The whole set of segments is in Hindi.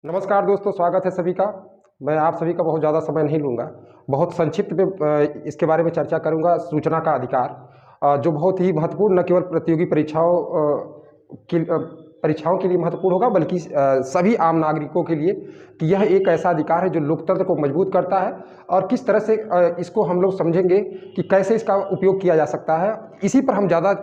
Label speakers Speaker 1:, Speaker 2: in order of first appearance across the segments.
Speaker 1: नमस्कार दोस्तों, स्वागत है सभी का। मैं आप सभी का बहुत ज़्यादा समय नहीं लूँगा। बहुत संक्षिप्त में इसके बारे में चर्चा करूँगा। सूचना का अधिकार जो बहुत ही महत्वपूर्ण, न केवल प्रतियोगी परीक्षाओं के लिए महत्वपूर्ण होगा, बल्कि सभी आम नागरिकों के लिए, कि यह एक ऐसा अधिकार है जो लोकतंत्र को मजबूत करता है। और किस तरह से इसको हम लोग समझेंगे कि कैसे इसका उपयोग किया जा सकता है, इसी पर हम ज़्यादा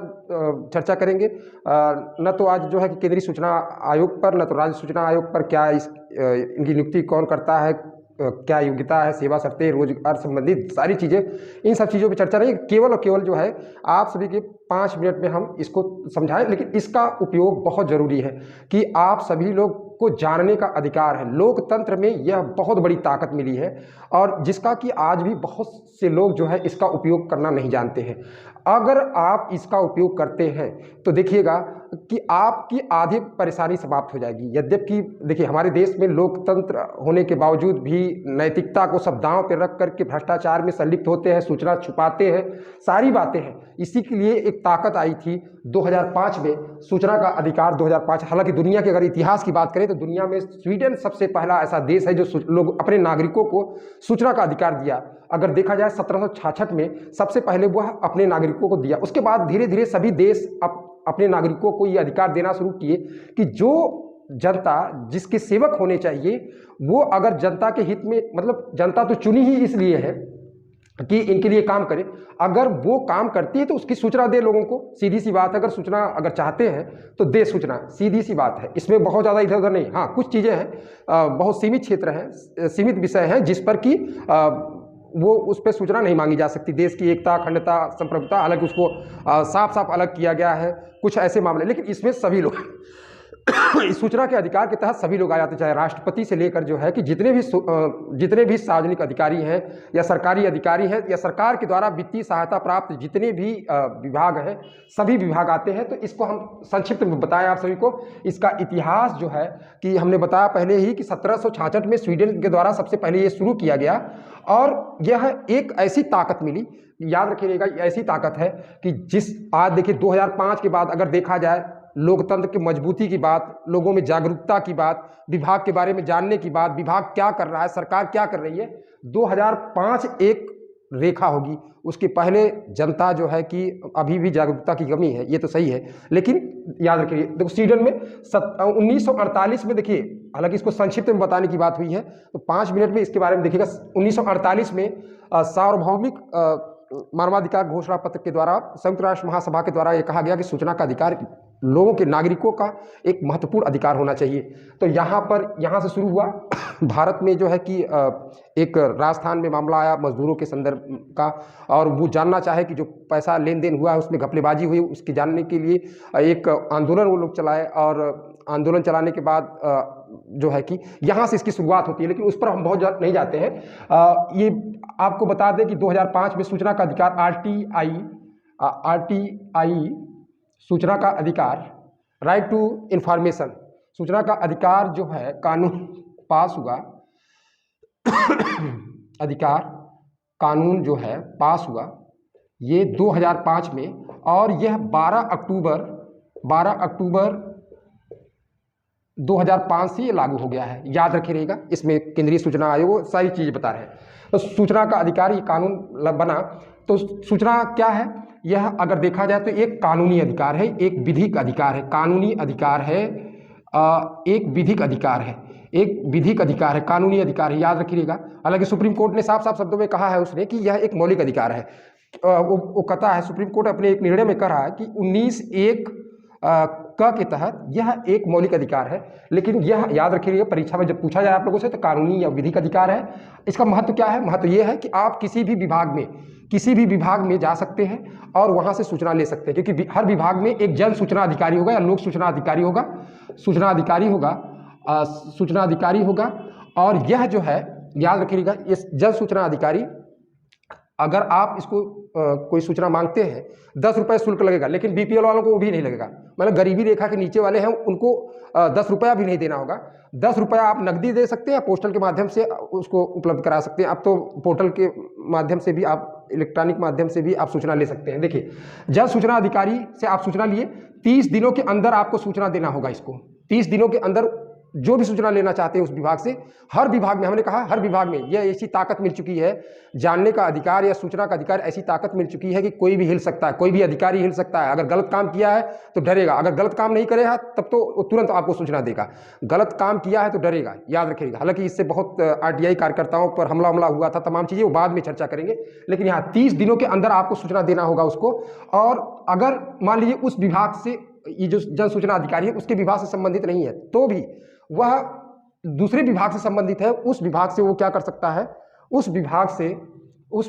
Speaker 1: चर्चा करेंगे। न तो आज जो है कि केंद्रीय सूचना आयोग पर, न तो राज्य सूचना आयोग पर क्या इनकी नियुक्ति कौन करता है, क्या योग्यता है, सेवा शर्तें, रोजगार संबंधित सारी चीज़ें, इन सब चीज़ों पर चर्चा नहीं, केवल और केवल जो है आप सभी के 5 मिनट में हम इसको समझाएं। लेकिन इसका उपयोग बहुत ज़रूरी है कि आप सभी लोग को जानने का अधिकार है। लोकतंत्र में यह बहुत बड़ी ताकत मिली है और जिसका कि आज भी बहुत से लोग जो है इसका उपयोग करना नहीं जानते हैं। अगर आप इसका उपयोग करते हैं तो देखिएगा कि आपकी आधी परेशानी समाप्त हो जाएगी। यद्यपि देखिए, हमारे देश में लोकतंत्र होने के बावजूद भी नैतिकता को सब दांव पर रख करके भ्रष्टाचार में संलिप्त होते हैं, सूचना छुपाते हैं, सारी बातें हैं। इसी के लिए एक ताकत आई थी 2005 में, सूचना का अधिकार 2005। हालांकि दुनिया के अगर इतिहास की बात करें तो दुनिया में स्वीडन सबसे पहला ऐसा देश है जो लोग अपने नागरिकों को सूचना का अधिकार दिया। अगर देखा जाए 1766 में सबसे पहले वह अपने नागरिकों को दिया। उसके बाद धीरे धीरे सभी देश अपने नागरिकों को ये अधिकार देना शुरू किए कि जो जनता जिसके सेवक होने चाहिए, वो अगर जनता के हित में, मतलब जनता तो चुनी ही इसलिए है कि इनके लिए काम करे, अगर वो काम करती है तो उसकी सूचना दे लोगों को। सीधी सी बात है, अगर सूचना अगर चाहते हैं तो दे सूचना, सीधी सी बात है। इसमें बहुत ज़्यादा इधर उधर नहीं। हाँ, कुछ चीज़ें हैं, बहुत सीमित क्षेत्र हैं, सीमित विषय हैं जिस पर कि वो उस पर सूचना नहीं मांगी जा सकती। देश की एकता, अखंडता, संप्रभुता, हालांकि उसको साफ साफ अलग किया गया है, कुछ ऐसे मामले। लेकिन इसमें सभी लोग इस सूचना के अधिकार के तहत सभी लोग आ जाते, चाहे राष्ट्रपति से लेकर जो है कि जितने भी सार्वजनिक अधिकारी हैं या सरकारी अधिकारी हैं या सरकार के द्वारा वित्तीय सहायता प्राप्त जितने भी विभाग हैं, सभी विभाग आते हैं। तो इसको हम संक्षिप्त में बताएं आप सभी को। इसका इतिहास जो है कि हमने बताया पहले ही कि 1766 में स्वीडन के द्वारा सबसे पहले ये शुरू किया गया और यह एक ऐसी ताकत मिली, याद रखिएगा, ऐसी ताकत है कि आज देखिए 2005 के बाद अगर देखा जाए, लोकतंत्र की मजबूती की बात, लोगों में जागरूकता की बात, विभाग के बारे में जानने की बात, विभाग क्या कर रहा है, सरकार क्या कर रही है, 2005 एक रेखा होगी। उसके पहले जनता जो है कि अभी भी जागरूकता की कमी है, ये तो सही है। लेकिन याद रखिए, देखो स्वीडन में 1948 में, देखिए हालांकि इसको संक्षिप्त में बताने की बात हुई है तो 5 मिनट में इसके बारे में देखिएगा। 1948 में सार्वभौमिक मानवाधिकार घोषणा पत्र के द्वारा संयुक्त राष्ट्र महासभा के द्वारा यह कहा गया कि सूचना का अधिकार लोगों के, नागरिकों का एक महत्वपूर्ण अधिकार होना चाहिए। तो यहाँ से शुरू हुआ। भारत में जो है कि एक राजस्थान में मामला आया मजदूरों के संदर्भ का, और वो जानना चाहे कि जो पैसा लेन देन हुआ है उसमें घपलेबाजी हुई, उसके जानने के लिए एक आंदोलन वो लोग चलाए। और आंदोलन चलाने के बाद जो है कि यहाँ से इसकी शुरुआत होती है, लेकिन उस पर हम बहुत नहीं जाते हैं। ये आपको बता दें कि 2005 में सूचना का अधिकार आरटीआई सूचना का अधिकार, राइट टू इंफॉर्मेशन, सूचना का अधिकार जो है कानून पास हुआ अधिकार कानून जो है पास हुआ ये 2005 में, और यह 12 अक्टूबर 2005 से ये लागू हो गया है। याद रखिएगा, इसमें केंद्रीय सूचना आयोग सारी चीज़ बता रहे हैं। तो सूचना का अधिकार, ये कानून बना। तो सूचना क्या है, यह अगर देखा जाए तो एक कानूनी अधिकार है, एक विधिक अधिकार है। कानूनी अधिकार है, एक विधिक अधिकार है, एक विधिक अधिकार है, कानूनी अधिकार है, याद रखिएगा। हालांकि सुप्रीम कोर्ट ने साफ साफ शब्दों में कहा है उसने कि यह एक मौलिक अधिकार है। वो कहता है, सुप्रीम कोर्ट अपने एक निर्णय में कह रहा है कि 19(1) क के तहत यह एक मौलिक अधिकार है। लेकिन यह याद रखिएगा, परीक्षा में जब पूछा जाए आप लोगों से तो कानूनी या विधिक अधिकार है। इसका महत्व क्या है? महत्व यह है कि आप किसी भी विभाग में जा सकते हैं और वहां से सूचना ले सकते हैं, क्योंकि हर विभाग में एक जन सूचना अधिकारी होगा या लोक सूचना अधिकारी होगा, सूचना अधिकारी होगा। और यह जो है, याद रखिएगा, इस जन सूचना अधिकारी, अगर आप इसको कोई सूचना मांगते हैं 10 रुपये शुल्क लगेगा, लेकिन बीपीएल वालों को वो भी नहीं लगेगा। मतलब गरीबी रेखा के नीचे वाले हैं उनको 10 रुपया भी नहीं देना होगा। 10 रुपया आप नकदी दे सकते हैं, पोस्टल के माध्यम से उसको उपलब्ध करा सकते हैं। अब तो पोर्टल के माध्यम से भी, आप इलेक्ट्रॉनिक माध्यम से भी आप सूचना ले सकते हैं। देखिए, जन सूचना अधिकारी से आप सूचना लिए, 30 दिनों के अंदर आपको सूचना देना होगा। इसको 30 दिनों के अंदर जो भी सूचना लेना चाहते हैं उस विभाग से, हर विभाग में, हमने कहा हर विभाग में यह ऐसी ताकत मिल चुकी है, जानने का अधिकार या सूचना का अधिकार, ऐसी ताकत मिल चुकी है कि कोई भी हिल सकता है, कोई भी अधिकारी हिल सकता है। अगर गलत काम किया है तो डरेगा, अगर गलत काम नहीं करेगा तब तो वो तुरंत आपको सूचना देगा, गलत काम किया है तो डरेगा, याद रखिएगा। हालांकि इससे बहुत आरटीआई कार्यकर्ताओं पर हमला हुआ था, तमाम चीज़ें वो बाद में चर्चा करेंगे, लेकिन यहाँ 30 दिनों के अंदर आपको सूचना देना होगा उसको। और अगर मान लीजिए उस विभाग से, ये जो जन सूचना अधिकारी है उसके विभाग से संबंधित नहीं है, तो भी वह दूसरे विभाग से संबंधित है, उस विभाग से वो क्या कर सकता है, उस विभाग से वो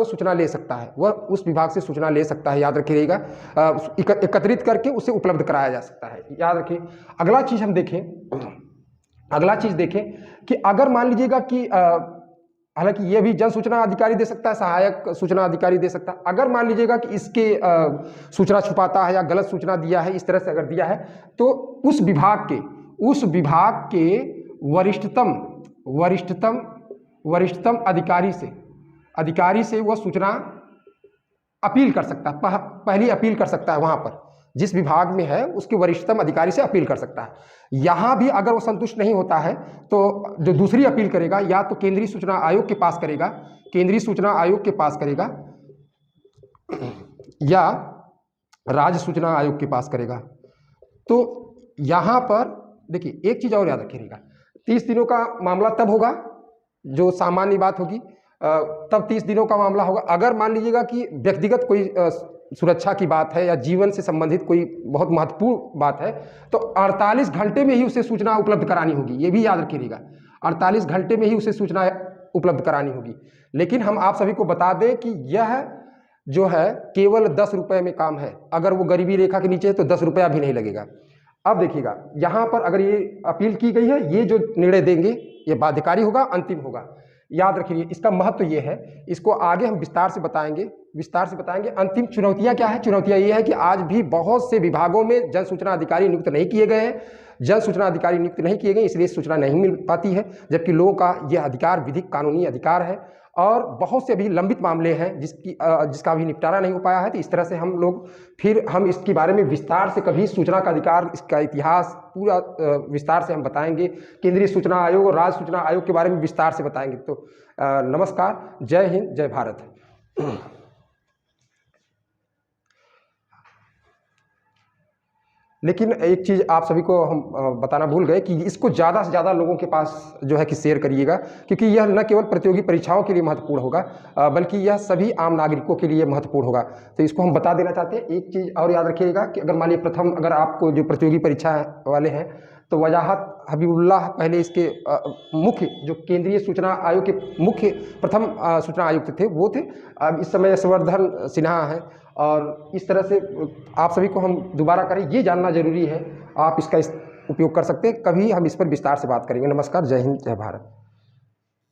Speaker 1: सूचना ले सकता है, वह उस विभाग से सूचना ले सकता है, याद रखिएगा। एकत्रित करके उसे उपलब्ध कराया जा सकता है, याद रखिए। अगला चीज़ हम देखें, अगला चीज़ देखें कि अगर मान लीजिएगा कि हालांकि ये भी जन सूचना अधिकारी दे सकता है, सहायक सूचना अधिकारी दे सकता है। अगर मान लीजिएगा कि इसके सूचना छुपाता है या गलत सूचना दिया है, इस तरह से अगर दिया है, तो उस विभाग के वरिष्ठतम अधिकारी से वह सूचना अपील कर सकता है, पहली अपील कर सकता है। वहाँ पर जिस विभाग में है उसके वरिष्ठतम अधिकारी से अपील कर सकता है। यहाँ भी अगर वो संतुष्ट नहीं होता है तो जो दूसरी अपील करेगा, या तो केंद्रीय सूचना आयोग के पास करेगा, या राज्य सूचना आयोग के पास करेगा। तो यहाँ पर देखिए एक चीज़ और याद रखिएगा, 30 दिनों का मामला तब होगा जो सामान्य बात होगी, तब 30 दिनों का मामला होगा। अगर मान लीजिएगा कि व्यक्तिगत कोई सुरक्षा की बात है या जीवन से संबंधित कोई बहुत महत्वपूर्ण बात है, तो 48 घंटे में ही उसे सूचना उपलब्ध करानी होगी, ये भी याद रखिएगा। 48 घंटे में ही उसे सूचना उपलब्ध करानी होगी। लेकिन हम आप सभी को बता दें कि यह जो है केवल 10 रुपये में काम है। अगर वो गरीबी रेखा के नीचे है तो 10 रुपया भी नहीं लगेगा। अब देखिएगा यहाँ पर अगर ये अपील की गई है, ये जो निर्णय देंगे ये बाध्यकारी होगा, अंतिम होगा, याद रखिए। इसका महत्व ये है, इसको आगे हम विस्तार से बताएंगे। अंतिम चुनौतियाँ क्या है? चुनौतियाँ ये है कि आज भी बहुत से विभागों में जन सूचना अधिकारी नियुक्त नहीं किए गए हैं, इसलिए सूचना नहीं मिल पाती है, जबकि लोगों का यह अधिकार विधिक कानूनी अधिकार है। और बहुत से अभी लंबित मामले हैं जिसका अभी निपटारा नहीं हो पाया है। तो इस तरह से हम इसके बारे में विस्तार से कभी सूचना का अधिकार, इसका इतिहास पूरा विस्तार से हम बताएंगे। केंद्रीय सूचना आयोग और राज्य सूचना आयोग के बारे में विस्तार से बताएंगे। तो नमस्कार, जय हिंद, जय भारत। लेकिन एक चीज़ आप सभी को हम बताना भूल गए कि इसको ज़्यादा से ज़्यादा लोगों के पास जो है कि शेयर करिएगा, क्योंकि यह न केवल प्रतियोगी परीक्षाओं के लिए महत्वपूर्ण होगा, बल्कि यह सभी आम नागरिकों के लिए महत्वपूर्ण होगा। तो इसको हम बता देना चाहते हैं। एक चीज़ और याद रखिएगा कि अगर मानिए अगर आपको जो प्रतियोगी परीक्षा वाले हैं, तो वजाहत हबीबुल्लाह पहले इसके मुख्य जो केंद्रीय सूचना आयोग के मुख्य प्रथम सूचना आयुक्त थे, वो थे। अब इस समय यशवर्धन सिन्हा है। और इस तरह से आप सभी को हम दोबारा करें, ये जानना जरूरी है। आप इसका उपयोग कर सकते हैं। कभी हम इस पर विस्तार से बात करेंगे। नमस्कार, जय हिंद, जय भारत।